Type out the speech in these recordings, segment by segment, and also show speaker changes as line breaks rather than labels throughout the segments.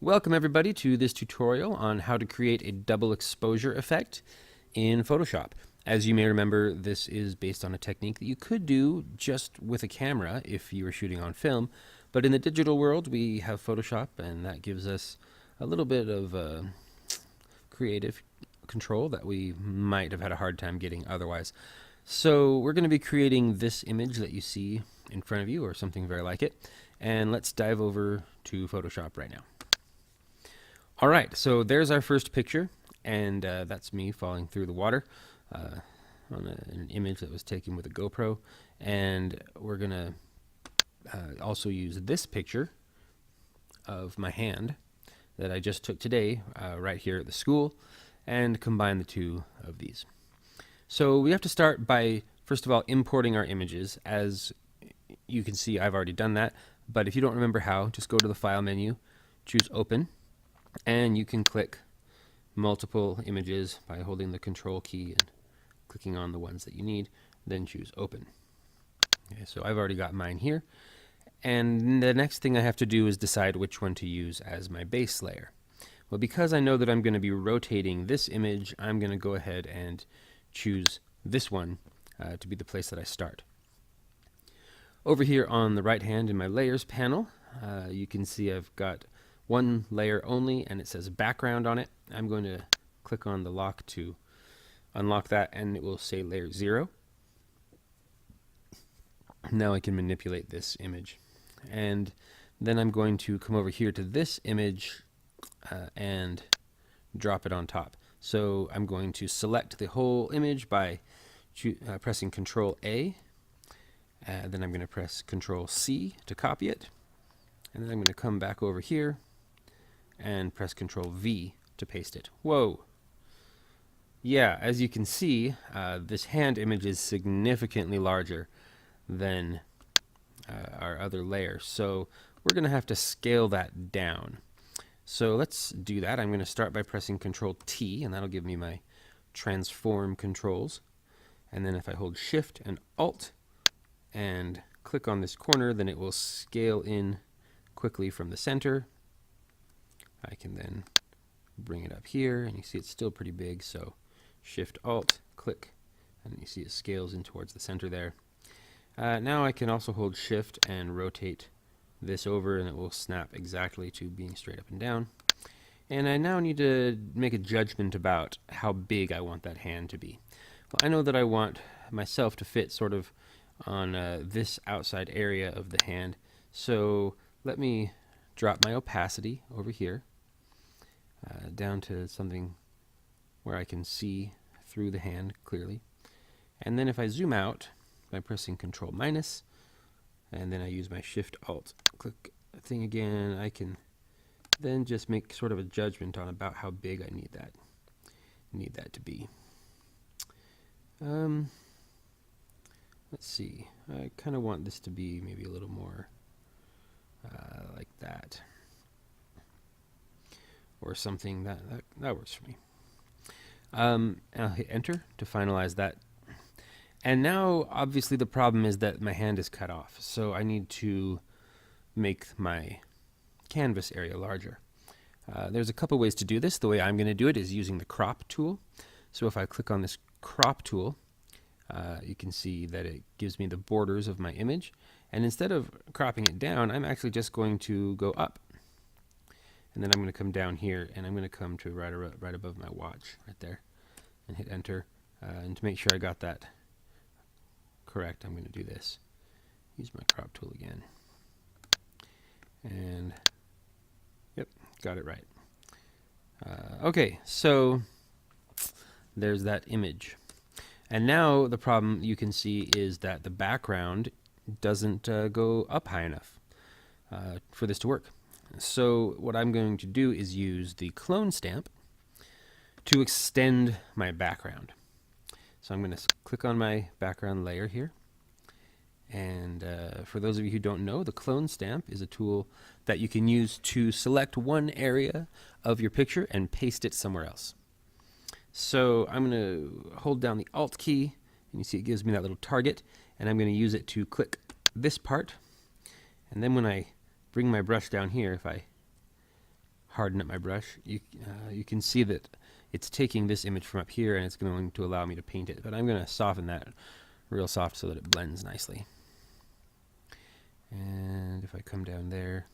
Welcome everybody to this tutorial on how to create a double exposure effect in Photoshop. As you may remember, this is based on a technique that you could do just with a camera if you were shooting on film, but in the digital world we have Photoshop, and that gives us a little bit of creative control that we might have had a hard time getting otherwise. So we're going to be creating this image that you see in front of you, or something very like it, and let's dive over to Photoshop right now. All right, so there's our first picture, and that's me falling through the water on an image that was taken with a GoPro. And we're going to also use this picture of my hand that I just took today right here at the school and combine the two of these. So we have to start by, first of all, importing our images. As you can see, I've already done that, but if you don't remember how, just go to the File menu, choose Open, and you can click multiple images by holding the Control key and clicking on the ones that you need, then choose Open. Okay, so I've already got mine here, and the next thing I have to do is decide which one to use as my base layer. Well, because I know that I'm going to be rotating this image, I'm going to go ahead and choose this one to be the place that I start. Over here on the right hand in my Layers panel, you can see I've got one layer only, and it says background on it. I'm going to click on the lock to unlock that, and it will say layer 0. Now I can manipulate this image, and then I'm going to come over here to this image and drop it on top. So I'm going to select the whole image by pressing Control A, then I'm going to press Control C to copy it, and then I'm going to come back over here and press Control V to paste it. Whoa! Yeah, as you can see, this hand image is significantly larger than our other layer, so we're going to have to scale that down. So let's do that. I'm going to start by pressing Control T, and that'll give me my transform controls. And then if I hold Shift and Alt and click on this corner, then it will scale in quickly from the center. I can then bring it up here, and you see it's still pretty big, so Shift Alt, click, and you see it scales in towards the center there. Now I can also hold Shift and rotate this over, and it will snap exactly to being straight up and down. And I now need to make a judgment about how big I want that hand to be. Well, I know that I want myself to fit sort of on this outside area of the hand, so let me drop my opacity over here down to something where I can see through the hand clearly. And then if I zoom out by pressing Control minus, and then I use my Shift Alt click thing again, I can then just make sort of a judgment on about how big I need that to be. Let's see, I kind of want this to be maybe a little more like that, or something that works for me. I'll hit Enter to finalize that. And now, obviously, the problem is that my hand is cut off, so I need to make my canvas area larger. There's a couple ways to do this. The way I'm going to do it is using the Crop tool. So if I click on this Crop tool, you can see that it gives me the borders of my image. And instead of cropping it down, I'm actually just going to go up. And then I'm going to come down here, and I'm going to come to right above my watch, right there, and hit Enter. And to make sure I got that correct, I'm going to do this. Use my Crop tool again. And, yep, got it right. Okay, so there's that image. And now the problem you can see is that the background doesn't go up high enough for this to work. So what I'm going to do is use the clone stamp to extend my background. So I'm going to click on my background layer here. And for those of you who don't know, the clone stamp is a tool that you can use to select one area of your picture and paste it somewhere else. So I'm going to hold down the Alt key, and you see it gives me that little target, and I'm going to use it to click this part. And then when I bring my brush down here, if I harden up my brush, you can see that it's taking this image from up here and it's going to allow me to paint it. But I'm going to soften that real soft so that it blends nicely. And if I come down there,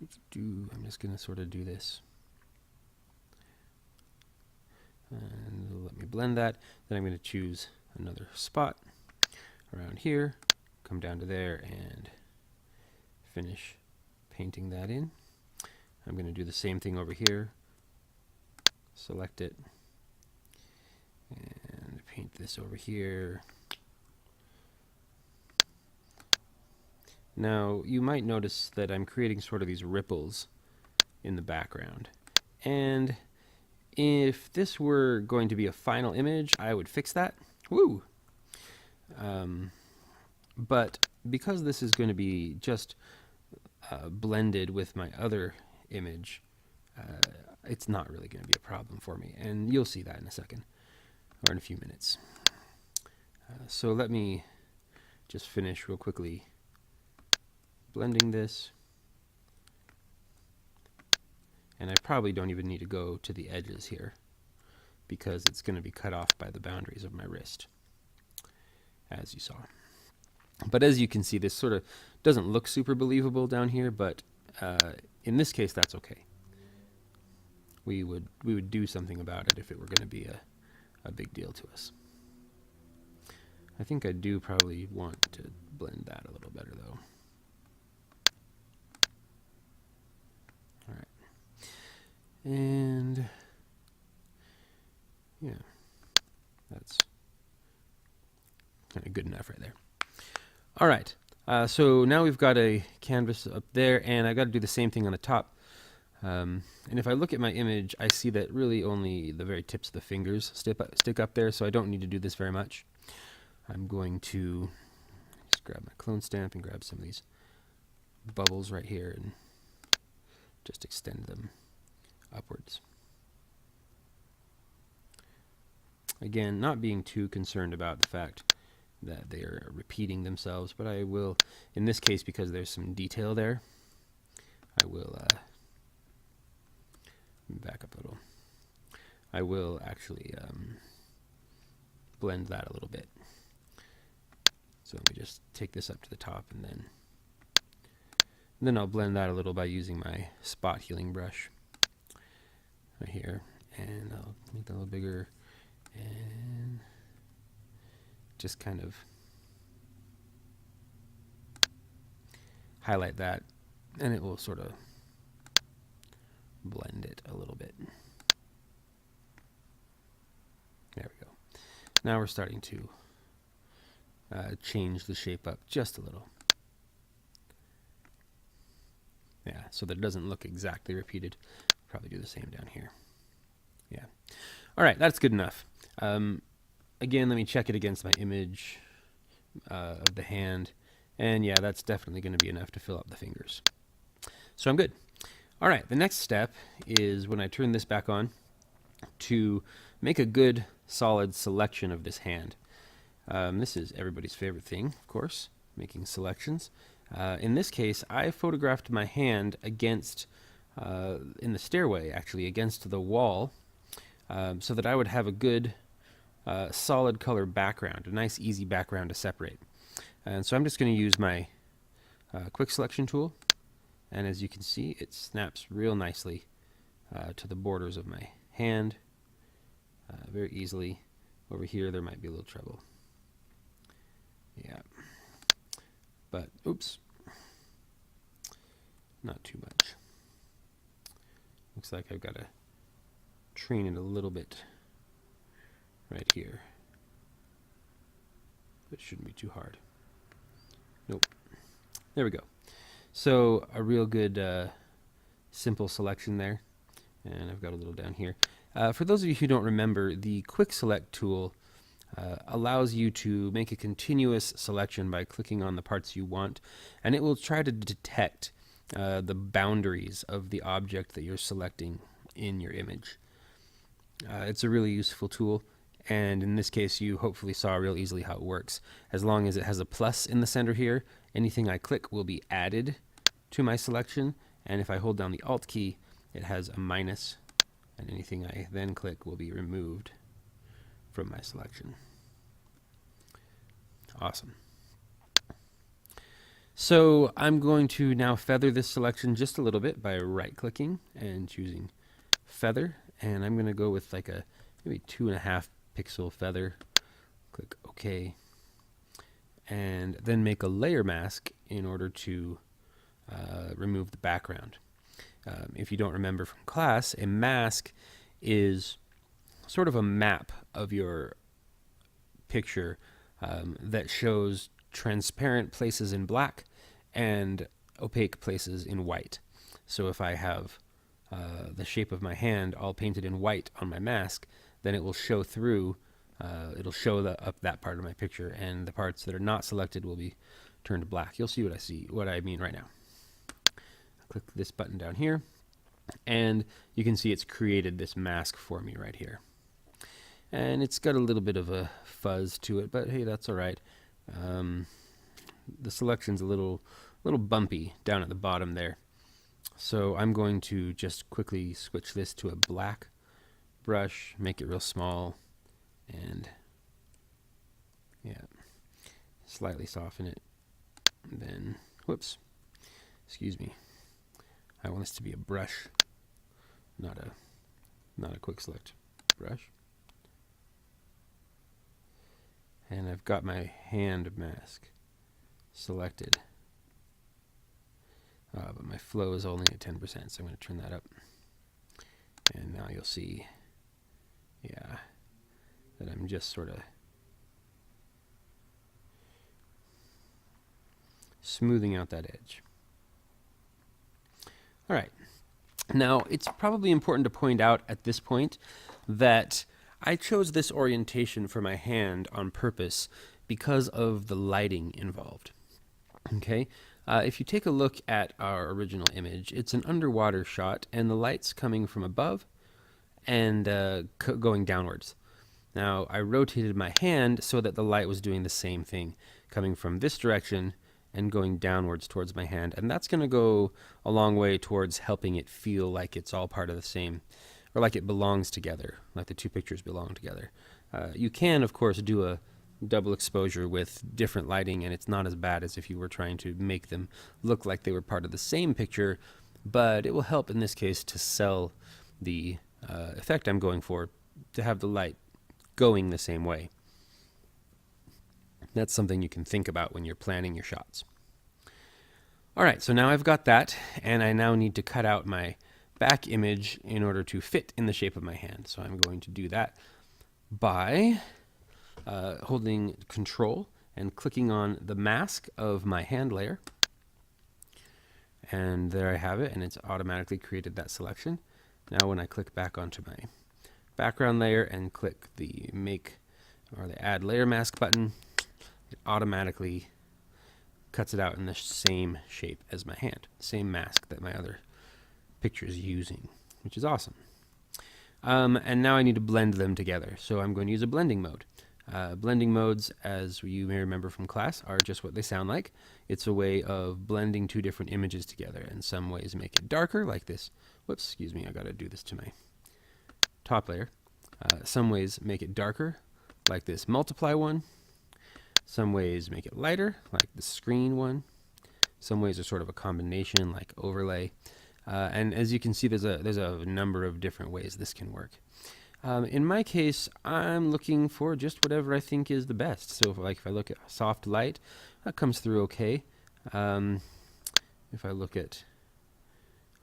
I'm just going to sort of do this. And it'll let me blend that. Then I'm going to choose another spot around here, come down to there, and finish painting that in. I'm going to do the same thing over here. Select it and paint this over here. Now you might notice that I'm creating sort of these ripples in the background, and if this were going to be a final image, I would fix that. Woo! But because this is going to be just blended with my other image, it's not really going to be a problem for me, and you'll see that in a second, or in a few minutes. So let me just finish real quickly blending this, and I probably don't even need to go to the edges here because it's going to be cut off by the boundaries of my wrist, as you saw. But as you can see, this sort of doesn't look super believable down here, but in this case that's okay. We would do something about it if it were going to be a big deal to us. I think I do probably want to blend that a little better though. Alright. And yeah, that's kind of good enough right there. Alright, so now we've got a canvas up there, and I've got to do the same thing on the top. And if I look at my image, I see that really only the very tips of the fingers stick up there, so I don't need to do this very much. I'm going to just grab my clone stamp and grab some of these bubbles right here and just extend them upwards. Again, not being too concerned about the fact that they are repeating themselves, but I will, in this case, because there's some detail there, I will back up a little. I will actually blend that a little bit. So let me just take this up to the top, and then I'll blend that a little by using my spot healing brush right here, and I'll make that a little bigger and just kind of highlight that, and it will sort of blend it a little bit. There we go. Now we're starting to change the shape up just a little. Yeah, so that it doesn't look exactly repeated. Probably do the same down here. Yeah. All right, that's good enough. Again, let me check it against my image of the hand. And yeah, that's definitely going to be enough to fill up the fingers. So I'm good. All right, the next step is when I turn this back on to make a good solid selection of this hand. This is everybody's favorite thing, of course, making selections. In this case, I photographed my hand against, in the stairway actually, against the wall, so that I would have a good solid color background, a nice easy background to separate. And so I'm just going to use my quick selection tool, and as you can see, it snaps real nicely to the borders of my hand very easily. Over here there might be a little trouble. Yeah, but oops, not too much. Looks like I've got to train it a little bit right here, but it shouldn't be too hard. Nope. There we go. So a real good simple selection there, and I've got a little down here. For those of you who don't remember, the quick select tool allows you to make a continuous selection by clicking on the parts you want, and it will try to detect the boundaries of the object that you're selecting in your image. It's a really useful tool, and in this case you hopefully saw real easily how it works. As long as it has a plus in the center here, anything I click will be added to my selection, And if I hold down the Alt key, it has a minus, and anything I then click will be removed from my selection. Awesome. So I'm going to now feather this selection just a little bit by right-clicking and choosing feather, and I'm going to go with like a maybe 2.5 pixel feather. Click OK, and then make a layer mask in order to remove the background. If you don't remember from class, a mask is sort of a map of your picture that shows transparent places in black and opaque places in white. So if I have the shape of my hand all painted in white on my mask, then it will show through, it'll show up that part of my picture, and the parts that are not selected will be turned black. You'll see what I mean right now. Click this button down here, and you can see it's created this mask for me right here. And it's got a little bit of a fuzz to it, but hey, that's all right. The selection's a little bumpy down at the bottom there. So I'm going to just quickly switch this to a black brush, make it real small, and yeah, slightly soften it. And then, whoops, excuse me. I want this to be a brush, not a quick select brush. And I've got my hand mask selected. But my flow is only at 10%, so I'm going to turn that up. And now you'll see, yeah, that I'm just sort of smoothing out that edge. All right. Now, it's probably important to point out at this point that I chose this orientation for my hand on purpose because of the lighting involved. Okay, if you take a look at our original image, it's an underwater shot, and the light's coming from above and going downwards. Now, I rotated my hand so that the light was doing the same thing, coming from this direction and going downwards towards my hand, and that's going to go a long way towards helping it feel like it's all part of the same, or like it belongs together, like the two pictures belong together. You can, of course, do a double exposure with different lighting, and it's not as bad as if you were trying to make them look like they were part of the same picture, but it will help in this case to sell the effect I'm going for, to have the light going the same way. That's something you can think about when you're planning your shots. All right, so now I've got that, and I now need to cut out my back image in order to fit in the shape of my hand. So I'm going to do that by holding Control and clicking on the mask of my hand layer. And there I have it, and it's automatically created that selection. Now when I click back onto my background layer and click the Make or the Add Layer Mask button, it automatically cuts it out in the same shape as my hand, same mask that my other picture is using, which is awesome. And now I need to blend them together, so I'm going to use a blending mode. Blending modes, as you may remember from class, are just what they sound like. It's a way of blending two different images together, and some ways make it darker, like this. Whoops, excuse me, I got to do this to my top layer. Some ways make it darker, like this multiply one. Some ways make it lighter, like the screen one. Some ways are sort of a combination, like overlay. And as you can see, there's a number of different ways this can work. In my case, I'm looking for just whatever I think is the best. So if I look at soft light, that comes through okay. If I look at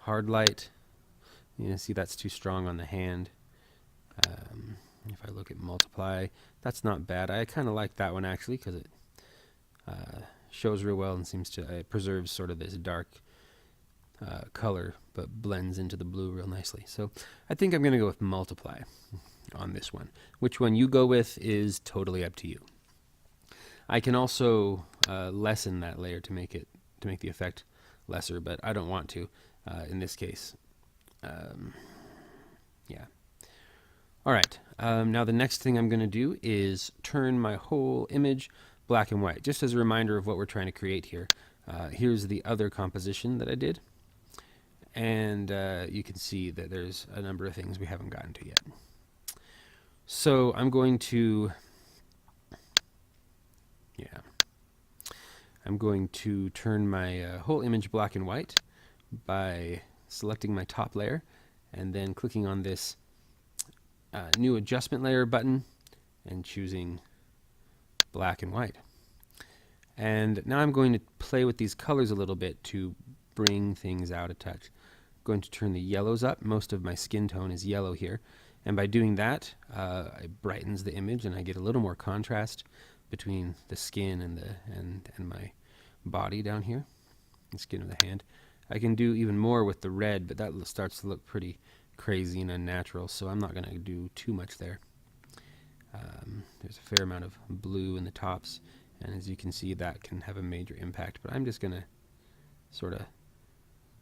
hard light, you see that's too strong on the hand. If I look at multiply, that's not bad. I kind of like that one actually, because it shows real well and seems to preserves sort of this dark color, but blends into the blue real nicely. So I think I'm going to go with multiply on this one. Which one you go with is totally up to you. I can also lessen that layer to make the effect lesser, but I don't want to in this case. Yeah. All right. Now the next thing I'm going to do is turn my whole image black and white, just as a reminder of what we're trying to create here. Here's the other composition that I did. And you can see that there's a number of things we haven't gotten to yet. So I'm going to, I'm going to turn my whole image black and white by selecting my top layer and then clicking on this new adjustment layer button and choosing black and white. And now I'm going to play with these colors a little bit to bring things out a touch. I'm going to turn the yellows up. Most of my skin tone is yellow here. And by doing that, it brightens the image and I get a little more contrast between the skin and my body down here, the skin of the hand. I can do even more with the red, but that starts to look pretty crazy and unnatural, so I'm not going to do too much there. There's a fair amount of blue in the tops, and as you can see, that can have a major impact, but I'm just going to sort of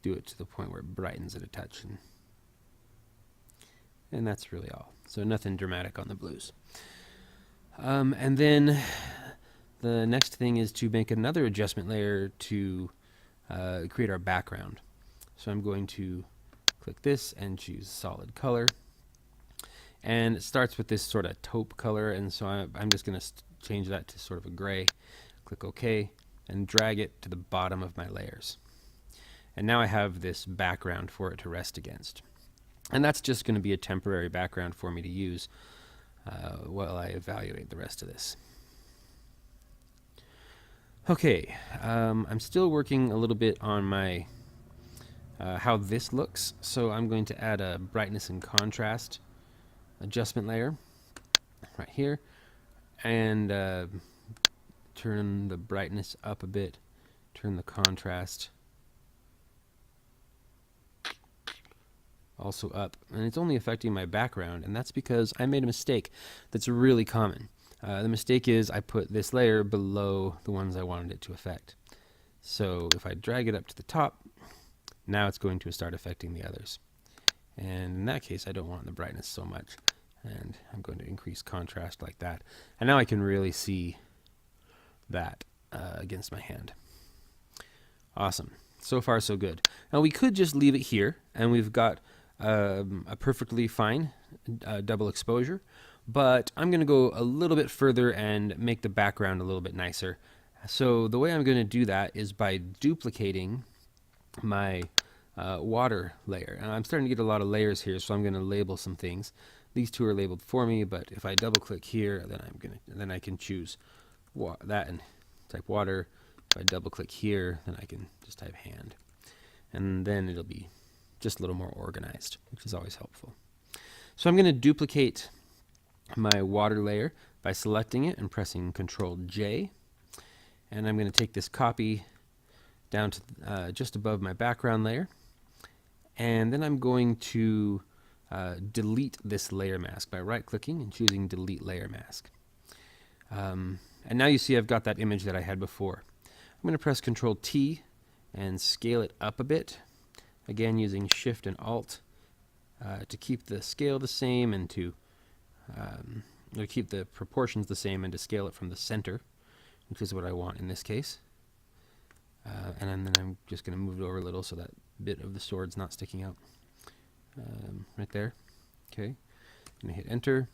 do it to the point where it brightens it a touch, and that's really all. So nothing dramatic on the blues. And then the next thing is to make another adjustment layer to create our background. So I'm going to click this and choose solid color. And it starts with this sort of taupe color, and so I'm just going to change that to sort of a gray. Click OK, and drag it to the bottom of my layers. And now I have this background for it to rest against. And that's just going to be a temporary background for me to use while I evaluate the rest of this. Okay, I'm still working a little bit on my how this looks, so I'm going to add a brightness and contrast adjustment layer right here, and turn the brightness up a bit, turn the contrast also up, and it's only affecting my background, and that's because I made a mistake that's really common. The mistake is I put this layer below the ones I wanted it to affect. So if I drag it up to the top, now it's going to start affecting the others. And in that case, I don't want the brightness so much. And I'm going to increase contrast like that. And now I can really see that against my hand. Awesome. So far, so good. Now we could just leave it here, and we've got a perfectly fine double exposure. But I'm going to go a little bit further and make the background a little bit nicer. So the way I'm going to do that is by duplicating my water layer. And I'm starting to get a lot of layers here, so I'm going to label some things. These two are labeled for me, but if I double click here, then I can choose that and type water. If I double click here, then I can just type hand. And then it'll be just a little more organized, which is always helpful. So I'm going to duplicate my water layer by selecting it and pressing Ctrl J, and I'm going to take this copy down to just above my background layer, and then I'm going to delete this layer mask by right clicking and choosing delete layer mask. And now you see I've got that image that I had before. I'm going to press Ctrl T and scale it up a bit, again using Shift and Alt to keep the scale the same and to keep the proportions the same and to scale it from the center, which is what I want in this case. And then I'm just going to move it over a little so that bit of the sword's not sticking out. Right there. Okay. I'm going to hit enter.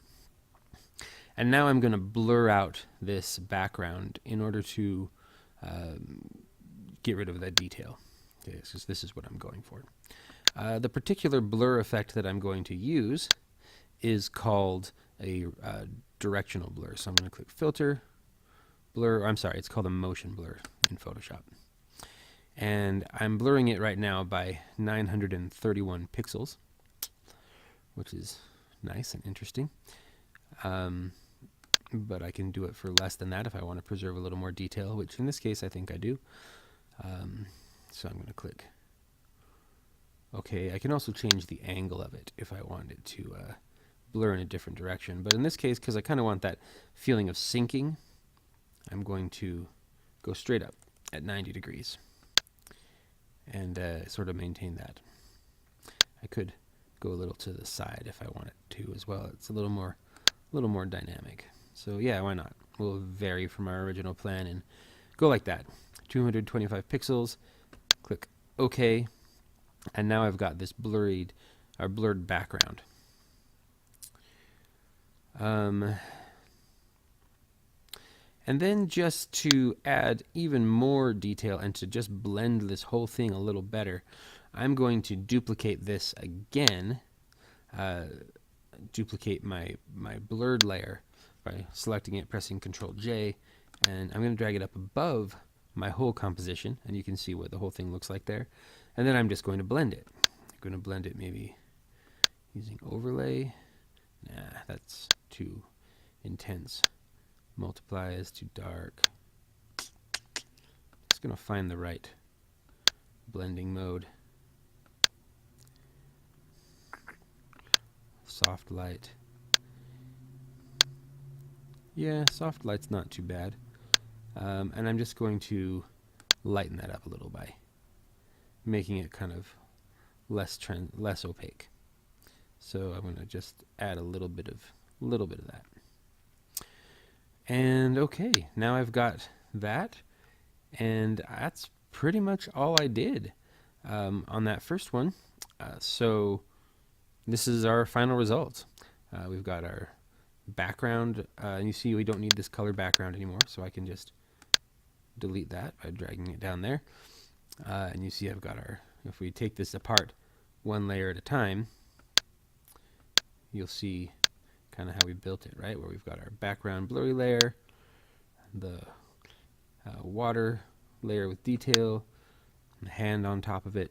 And now I'm going to blur out this background in order to get rid of that detail. Okay, so this is what I'm going for. The particular blur effect that I'm going to use is called a directional blur. So I'm going to click filter, blur, I'm sorry, it's called a motion blur in Photoshop. And I'm blurring it right now by 931 pixels, which is nice and interesting. But I can do it for less than that if I want to preserve a little more detail, which in this case I think I do. So I'm going to click OK. I can also change the angle of it if I want it to blur in a different direction. But in this case, because I kind of want that feeling of syncing, I'm going to go straight up at 90 degrees and sort of maintain that. I could go a little to the side if I wanted to as well. It's a little more dynamic. So yeah, why not? We'll vary from our original plan and go like that. 225 pixels. Click OK. And now I've got this blurred background. And then just to add even more detail and to just blend this whole thing a little better, I'm going to duplicate this again, duplicate my blurred layer by selecting it, pressing Ctrl J, and I'm going to drag it up above my whole composition, and you can see what the whole thing looks like there. And then I'm just going to blend it. I'm going to blend it maybe using overlay. Nah, that's too intense. Multiply is too dark. Just going to find the right blending mode. Soft light. Yeah, soft light's not too bad. And I'm just going to lighten that up a little by making it kind of less opaque. So I'm going to just add a little bit of that. And okay, now I've got that, and that's pretty much all I did on that first one. So this is our final result. We've got our background, and you see we don't need this color background anymore, so I can just delete that by dragging it down there. And you see I've got our, if we take this apart one layer at a time, you'll see kind of how we built it, right? Where we've got our background blurry layer, the water layer with detail, the hand on top of it,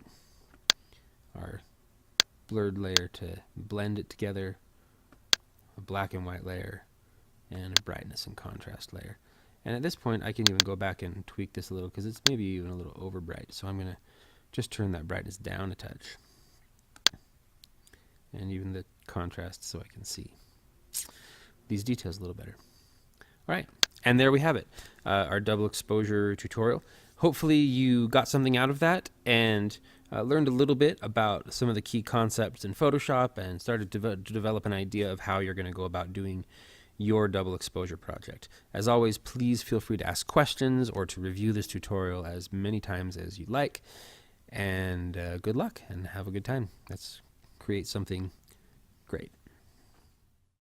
our blurred layer to blend it together, a black and white layer, and a brightness and contrast layer. And at this point I can even go back and tweak this a little because it's maybe even a little over bright. So I'm going to just turn that brightness down a touch, and even the contrast, so I can see these details a little better. All right, and there we have it, our double exposure tutorial. Hopefully you got something out of that and learned a little bit about some of the key concepts in Photoshop and started to develop an idea of how you're going to go about doing your double exposure project. As always, please feel free to ask questions or to review this tutorial as many times as you'd like. And good luck and have a good time. Let's create something